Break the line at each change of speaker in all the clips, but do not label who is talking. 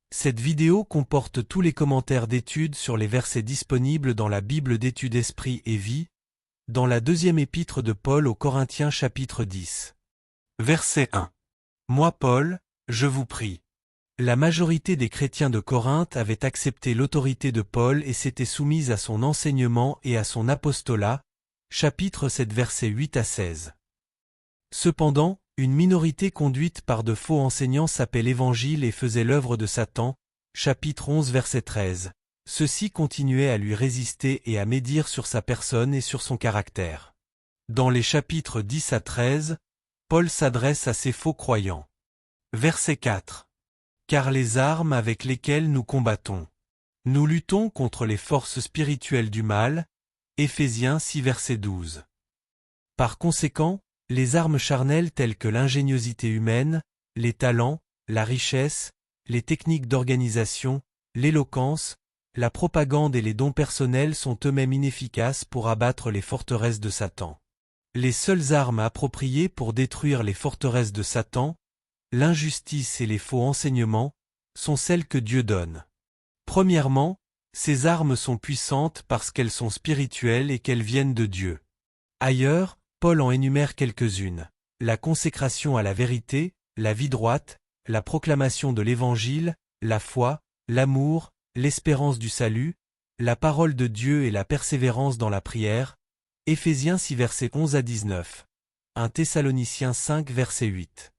Cette vidéo comporte tous les commentaires d'études sur les versets disponibles dans la Bible d'études Esprit et Vie, dans la deuxième épître de Paul aux Corinthiens chapitre 10. Verset 1. Moi Paul, je vous prie. La majorité des chrétiens de Corinthe avaient accepté l'autorité de Paul et s'étaient soumis à son enseignement et à son apostolat, chapitre 7 versets 8 à 16. Cependant, une minorité conduite par de faux enseignants sapait l'Évangile et faisait l'œuvre de Satan, chapitre 11 verset 13. Ceux-ci continuaient à lui résister et à médire sur sa personne et sur son caractère. Dans les chapitres 10 à 13, Paul s'adresse à ces faux croyants. Verset 4. Car les armes avec lesquelles nous combattons. Nous luttons contre les forces spirituelles du mal. Éphésiens 6 verset 12. Par conséquent, les armes charnelles telles que l'ingéniosité humaine, les talents, la richesse, les techniques d'organisation, l'éloquence, la propagande et les dons personnels sont eux-mêmes inefficaces pour abattre les forteresses de Satan. Les seules armes appropriées pour détruire les forteresses de Satan, l'injustice et les faux enseignements, sont celles que Dieu donne. Premièrement, ces armes sont puissantes parce qu'elles sont spirituelles et qu'elles viennent de Dieu. Ailleurs, Paul en énumère quelques-unes. La consécration à la vérité, la vie droite, la proclamation de l'Évangile, la foi, l'amour, l'espérance du salut, la parole de Dieu et la persévérance dans la prière. Éphésiens 6 versets 11 à 19. 1 Thessaloniciens 5 verset 8.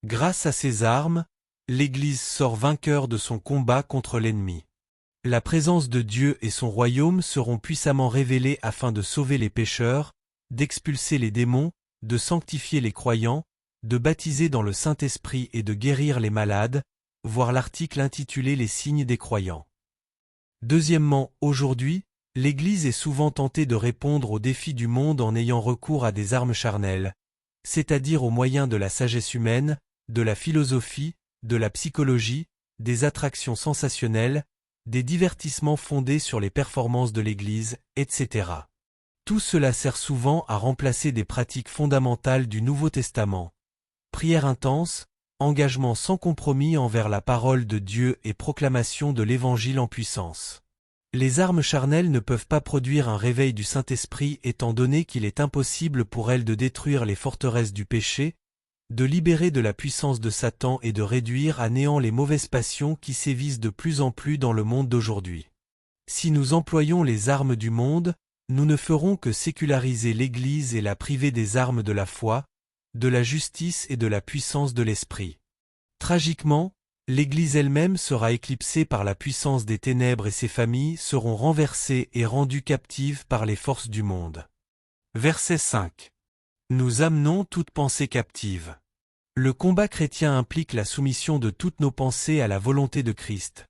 Grâce à ces armes, l'Église sort vainqueur de son combat contre l'ennemi. La présence de Dieu et son royaume seront puissamment révélés afin de sauver les pécheurs, d'expulser les démons, de sanctifier les croyants, de baptiser dans le Saint-Esprit et de guérir les malades, voir l'article intitulé Les signes des croyants. Deuxièmement, aujourd'hui, l'Église est souvent tentée de répondre aux défis du monde en ayant recours à des armes charnelles, c'est-à-dire aux moyens de la sagesse humaine, de la philosophie, de la psychologie, des attractions sensationnelles, des divertissements fondés sur les performances de l'Église, etc. Tout cela sert souvent à remplacer des pratiques fondamentales du Nouveau Testament. Prière intense, engagement sans compromis envers la parole de Dieu et proclamation de l'Évangile en puissance. Les armes charnelles ne peuvent pas produire un réveil du Saint-Esprit étant donné qu'il est impossible pour elles de détruire les forteresses du péché, de libérer de la puissance de Satan et de réduire à néant les mauvaises passions qui sévissent de plus en plus dans le monde d'aujourd'hui. Si nous employons les armes du monde, nous ne ferons que séculariser l'Église et la priver des armes de la foi, de la justice et de la puissance de l'Esprit. Tragiquement, l'Église elle-même sera éclipsée par la puissance des ténèbres et ses familles seront renversées et rendues captives par les forces du monde. Verset 5. Nous amenons toute pensée captive. Le combat chrétien implique la soumission de toutes nos pensées à la volonté de Christ.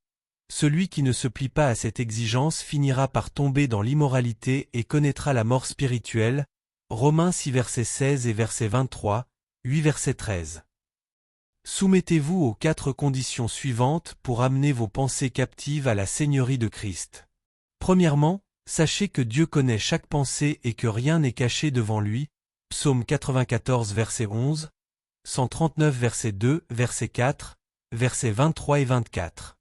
Celui qui ne se plie pas à cette exigence finira par tomber dans l'immoralité et connaîtra la mort spirituelle. Romains 6 verset 16 et verset 23, 8 verset 13. Soumettez-vous aux 4 conditions suivantes pour amener vos pensées captives à la Seigneurie de Christ. Premièrement, sachez que Dieu connaît chaque pensée et que rien n'est caché devant lui. Psaume 94 verset 11, 139 verset 2, verset 4, versets 23 et 24.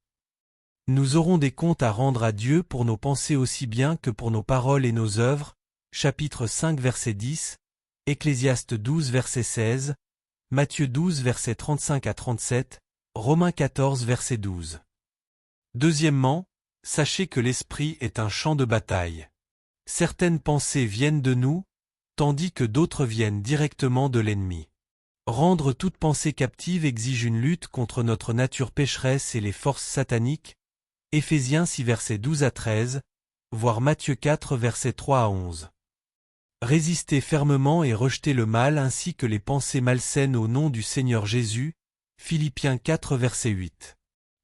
Nous aurons des comptes à rendre à Dieu pour nos pensées aussi bien que pour nos paroles et nos œuvres, chapitre 5 verset 10, Ecclésiaste 12 verset 16, Matthieu 12 verset 35 à 37, Romains 14 verset 12. Deuxièmement, sachez que l'esprit est un champ de bataille. Certaines pensées viennent de nous, tandis que d'autres viennent directement de l'ennemi. Rendre toute pensée captive exige une lutte contre notre nature pécheresse et les forces sataniques. Éphésiens 6 versets 12 à 13, voir Matthieu 4 versets 3 à 11. Résistez fermement et rejetez le mal ainsi que les pensées malsaines au nom du Seigneur Jésus. Philippiens 4 verset 8.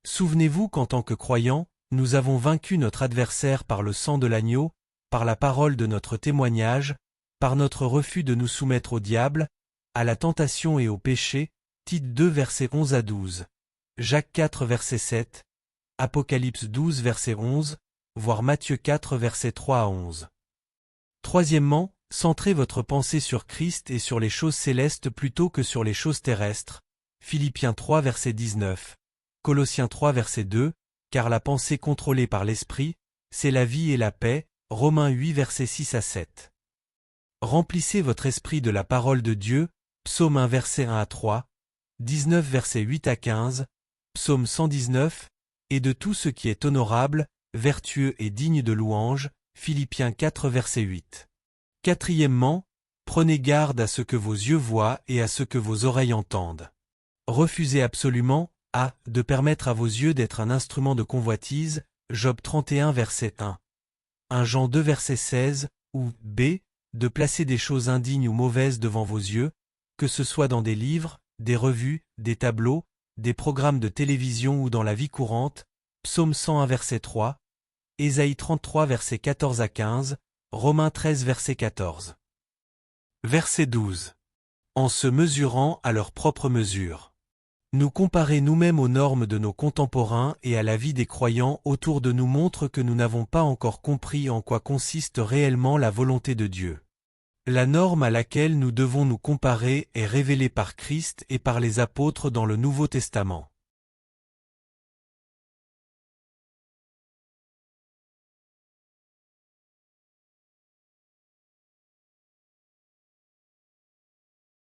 Souvenez-vous qu'en tant que croyants, nous avons vaincu notre adversaire par le sang de l'agneau, par la parole de notre témoignage, par notre refus de nous soumettre au diable, à la tentation et au péché. Tite 2 versets 11 à 12. Jacques 4 verset 7. Apocalypse 12 verset 11, voire Matthieu 4 verset 3 à 11. Troisièmement, centrez votre pensée sur Christ et sur les choses célestes plutôt que sur les choses terrestres. Philippiens 3 verset 19. Colossiens 3 verset 2, car la pensée contrôlée par l'esprit, c'est la vie et la paix, Romains 8 versets 6 à 7. Remplissez votre esprit de la parole de Dieu, Psaume 1 verset 1 à 3, 19 versets 8 à 15, Psaume 119, et de tout ce qui est honorable, vertueux et digne de louange, Philippiens 4 verset 8. Quatrièmement, prenez garde à ce que vos yeux voient et à ce que vos oreilles entendent. Refusez absolument, a. de permettre à vos yeux d'être un instrument de convoitise, Job 31 verset 1. 1 Jean 2 verset 16, ou b. de placer des choses indignes ou mauvaises devant vos yeux, que ce soit dans des livres, des revues, des tableaux, des programmes de télévision ou dans la vie courante, Psaume 101 verset 3, Ésaïe 33 verset 14 à 15, Romains 13 verset 14. Verset 12. En se mesurant à leur propre mesure. Nous comparer nous-mêmes aux normes de nos contemporains et à la vie des croyants autour de nous montre que nous n'avons pas encore compris en quoi consiste réellement la volonté de Dieu. La norme à laquelle nous devons nous comparer est révélée par Christ et par les apôtres dans le Nouveau Testament.